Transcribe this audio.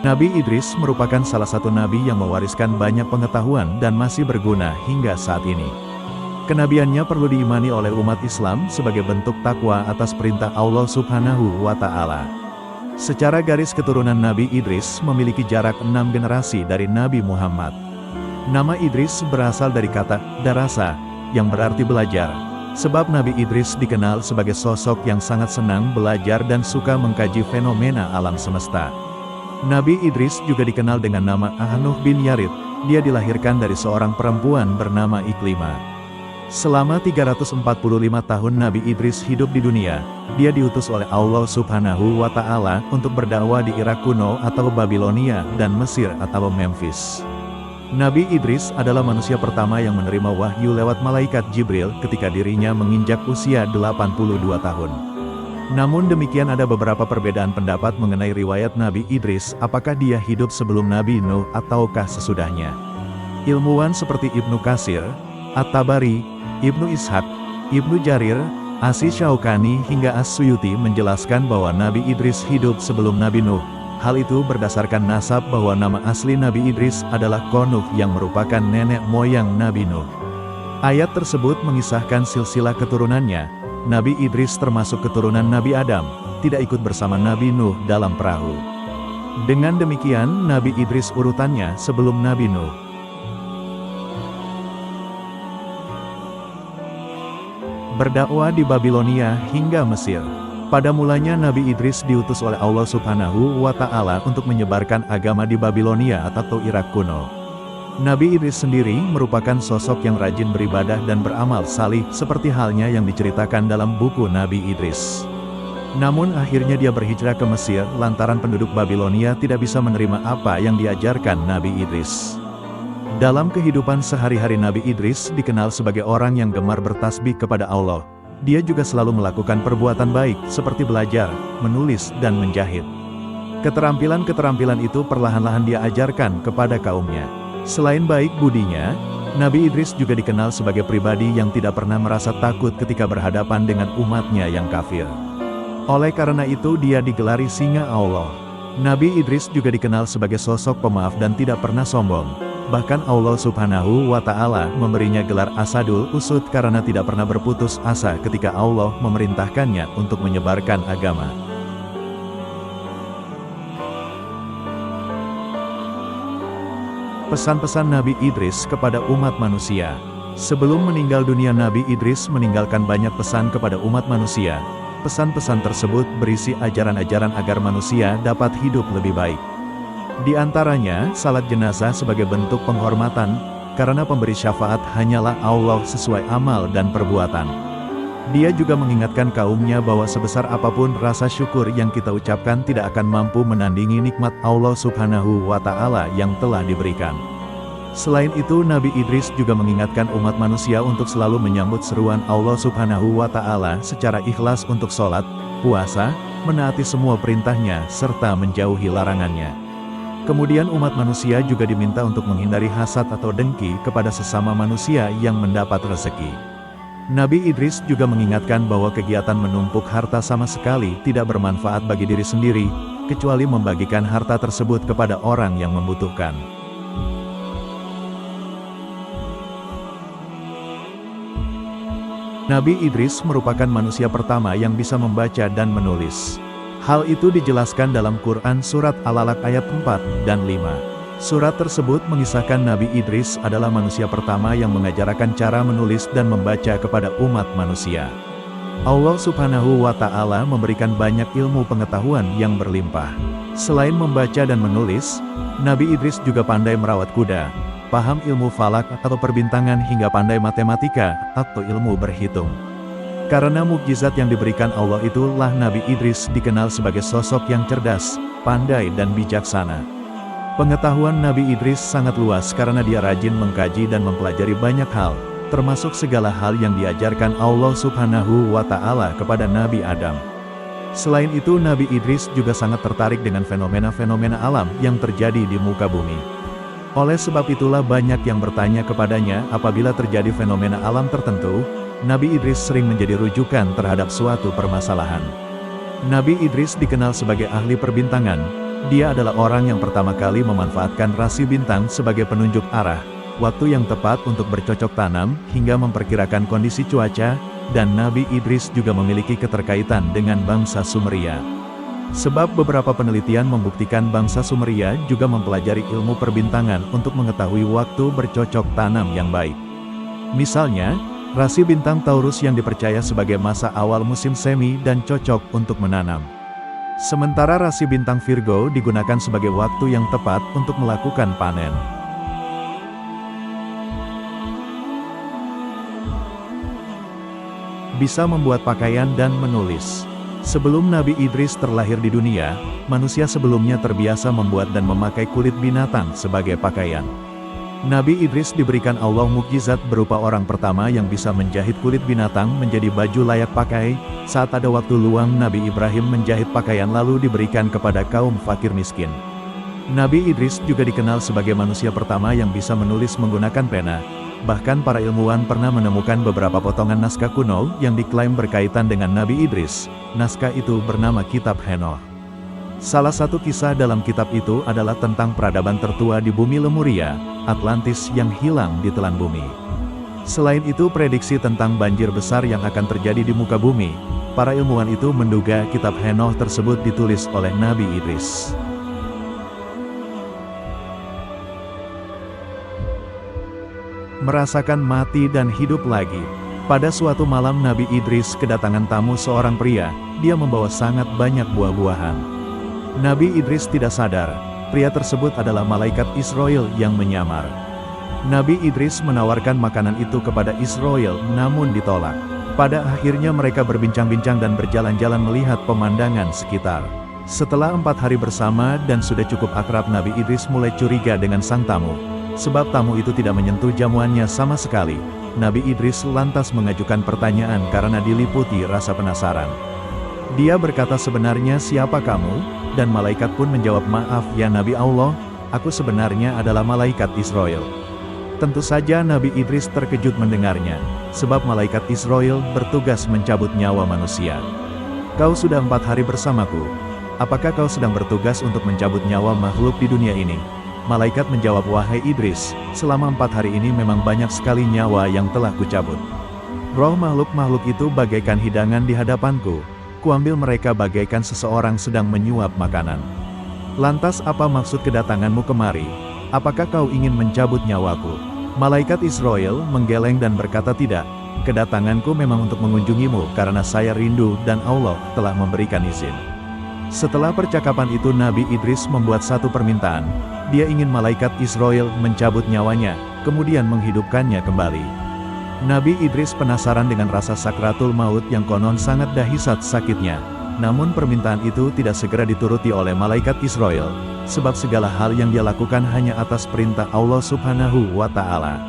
Nabi Idris merupakan salah satu nabi yang mewariskan banyak pengetahuan dan masih berguna hingga saat ini. Kenabiannya perlu diimani oleh umat Islam sebagai bentuk takwa atas perintah Allah Subhanahu wa Ta'ala. Secara garis keturunan Nabi Idris memiliki jarak 6 generasi dari Nabi Muhammad. Nama Idris berasal dari kata darasa, yang berarti belajar. Sebab Nabi Idris dikenal sebagai sosok yang sangat senang belajar dan suka mengkaji fenomena alam semesta. Nabi Idris juga dikenal dengan nama Ahnuh bin Yarid. Dia dilahirkan dari seorang perempuan bernama Iklimah. Selama 345 tahun Nabi Idris hidup di dunia, dia diutus oleh Allah Subhanahu wa Ta'ala untuk berdakwah di Irak kuno atau Babilonia dan Mesir atau Memphis. Nabi Idris adalah manusia pertama yang menerima wahyu lewat malaikat Jibril ketika dirinya menginjak usia 82 tahun. Namun demikian ada beberapa perbedaan pendapat mengenai riwayat Nabi Idris, apakah dia hidup sebelum Nabi Nuh ataukah sesudahnya. Ilmuwan seperti Ibnu Katsir, At-Tabari, Ibnu Ishaq, Ibnu Jarir, Asy-Syaukani hingga As-Suyuti menjelaskan bahwa Nabi Idris hidup sebelum Nabi Nuh. Hal itu berdasarkan nasab bahwa nama asli Nabi Idris adalah Konuh yang merupakan nenek moyang Nabi Nuh. Ayat tersebut mengisahkan silsilah keturunannya. Nabi Idris termasuk keturunan Nabi Adam, tidak ikut bersama Nabi Nuh dalam perahu. Dengan demikian Nabi Idris urutannya sebelum Nabi Nuh. Berdakwah di Babilonia hingga Mesir. Pada mulanya Nabi Idris diutus oleh Allah Subhanahu wa Ta'ala untuk menyebarkan agama di Babilonia atau Irak kuno. Nabi Idris sendiri merupakan sosok yang rajin beribadah dan beramal salih seperti halnya yang diceritakan dalam buku Nabi Idris. Namun akhirnya dia berhijrah ke Mesir lantaran penduduk Babilonia tidak bisa menerima apa yang diajarkan Nabi Idris. Dalam kehidupan sehari-hari Nabi Idris dikenal sebagai orang yang gemar bertasbih kepada Allah. Dia juga selalu melakukan perbuatan baik seperti belajar, menulis, dan menjahit. Keterampilan-keterampilan itu perlahan-lahan dia ajarkan kepada kaumnya. Selain baik budinya, Nabi Idris juga dikenal sebagai pribadi yang tidak pernah merasa takut ketika berhadapan dengan umatnya yang kafir. Oleh karena itu dia digelari singa Allah. Nabi Idris juga dikenal sebagai sosok pemaaf dan tidak pernah sombong. Bahkan Allah Subhanahu wa Ta'ala memberinya gelar Asadul Usud karena tidak pernah berputus asa ketika Allah memerintahkannya untuk menyebarkan agama. Pesan-pesan Nabi Idris kepada umat manusia. Sebelum meninggal dunia Nabi Idris meninggalkan banyak pesan kepada umat manusia. Pesan-pesan tersebut berisi ajaran-ajaran agar manusia dapat hidup lebih baik. Di antaranya, salat jenazah sebagai bentuk penghormatan, karena pemberi syafaat hanyalah Allah sesuai amal dan perbuatan. Dia juga mengingatkan kaumnya bahwa sebesar apapun rasa syukur yang kita ucapkan tidak akan mampu menandingi nikmat Allah Subhanahu wa Ta'ala yang telah diberikan. Selain itu Nabi Idris juga mengingatkan umat manusia untuk selalu menyambut seruan Allah Subhanahu wa Ta'ala secara ikhlas untuk sholat, puasa, menaati semua perintahnya, serta menjauhi larangannya. Kemudian umat manusia juga diminta untuk menghindari hasad atau dengki kepada sesama manusia yang mendapat rezeki. Nabi Idris juga mengingatkan bahwa kegiatan menumpuk harta sama sekali tidak bermanfaat bagi diri sendiri, kecuali membagikan harta tersebut kepada orang yang membutuhkan. Nabi Idris merupakan manusia pertama yang bisa membaca dan menulis. Hal itu dijelaskan dalam Quran Surat Al-Alaq ayat 4 dan 5. Surat tersebut mengisahkan Nabi Idris adalah manusia pertama yang mengajarkan cara menulis dan membaca kepada umat manusia. Allah Subhanahu wa Ta'ala memberikan banyak ilmu pengetahuan yang berlimpah. Selain membaca dan menulis, Nabi Idris juga pandai merawat kuda, paham ilmu falak atau perbintangan hingga pandai matematika atau ilmu berhitung. Karena mukjizat yang diberikan Allah itulah Nabi Idris dikenal sebagai sosok yang cerdas, pandai dan bijaksana. Pengetahuan Nabi Idris sangat luas karena dia rajin mengkaji dan mempelajari banyak hal, termasuk segala hal yang diajarkan Allah Subhanahu wa Ta'ala kepada Nabi Adam. Selain itu Nabi Idris juga sangat tertarik dengan fenomena-fenomena alam yang terjadi di muka bumi. Oleh sebab itulah banyak yang bertanya kepadanya apabila terjadi fenomena alam tertentu. Nabi Idris sering menjadi rujukan terhadap suatu permasalahan. Nabi Idris dikenal sebagai ahli perbintangan. Dia adalah orang yang pertama kali memanfaatkan rasi bintang sebagai penunjuk arah, waktu yang tepat untuk bercocok tanam, hingga memperkirakan kondisi cuaca, dan Nabi Idris juga memiliki keterkaitan dengan bangsa Sumeria. Sebab beberapa penelitian membuktikan bangsa Sumeria juga mempelajari ilmu perbintangan untuk mengetahui waktu bercocok tanam yang baik. Misalnya, rasi bintang Taurus yang dipercaya sebagai masa awal musim semi dan cocok untuk menanam. Sementara rasi bintang Virgo digunakan sebagai waktu yang tepat untuk melakukan panen. Bisa membuat pakaian dan menulis. Sebelum Nabi Idris terlahir di dunia, manusia sebelumnya terbiasa membuat dan memakai kulit binatang sebagai pakaian. Nabi Idris diberikan Allah mukjizat berupa orang pertama yang bisa menjahit kulit binatang menjadi baju layak pakai. Saat ada waktu luang, Nabi Ibrahim menjahit pakaian lalu diberikan kepada kaum fakir miskin. Nabi Idris juga dikenal sebagai manusia pertama yang bisa menulis menggunakan pena. Bahkan para ilmuwan pernah menemukan beberapa potongan naskah kuno yang diklaim berkaitan dengan Nabi Idris. Naskah itu bernama Kitab Henoch. Salah satu kisah dalam kitab itu adalah tentang peradaban tertua di bumi Lemuria, Atlantis yang hilang di telan bumi. Selain itu, prediksi tentang banjir besar yang akan terjadi di muka bumi. Para ilmuwan itu menduga kitab Henoch tersebut ditulis oleh Nabi Idris. Merasakan mati dan hidup lagi. Pada suatu malam Nabi Idris kedatangan tamu seorang pria, dia membawa sangat banyak buah-buahan. Nabi Idris tidak sadar, pria tersebut adalah malaikat Israel yang menyamar. Nabi Idris menawarkan makanan itu kepada Israel, namun ditolak. Pada akhirnya mereka berbincang-bincang dan berjalan-jalan melihat pemandangan sekitar. Setelah 4 hari bersama dan sudah cukup akrab, Nabi Idris mulai curiga dengan sang tamu. Sebab tamu itu tidak menyentuh jamuannya sama sekali. Nabi Idris lantas mengajukan pertanyaan karena diliputi rasa penasaran. Dia berkata, "Sebenarnya siapa kamu?" Dan malaikat pun menjawab, "Maaf ya Nabi Allah, aku sebenarnya adalah malaikat Israel." Tentu saja Nabi Idris terkejut mendengarnya, sebab malaikat Israel bertugas mencabut nyawa manusia. "Kau sudah 4 hari bersamaku. Apakah kau sedang bertugas untuk mencabut nyawa makhluk di dunia ini?" Malaikat menjawab, "Wahai Idris, selama 4 hari ini memang banyak sekali nyawa yang telah kucabut. Roh makhluk-makhluk itu bagaikan hidangan di hadapanku. Kuambil mereka bagaikan seseorang sedang menyuap makanan. Lantas apa maksud kedatanganmu kemari? Apakah kau ingin mencabut nyawaku?" Malaikat Israel menggeleng dan berkata, "Tidak, kedatanganku memang untuk mengunjungimu karena saya rindu dan Allah telah memberikan izin." Setelah percakapan itu Nabi Idris membuat satu permintaan. Dia ingin malaikat Israel mencabut nyawanya, kemudian menghidupkannya kembali. Nabi Idris penasaran dengan rasa sakratul maut yang konon sangat dahsyat sakitnya. Namun permintaan itu tidak segera dituruti oleh malaikat Israel, sebab segala hal yang dia lakukan hanya atas perintah Allah Subhanahu wa Ta'ala.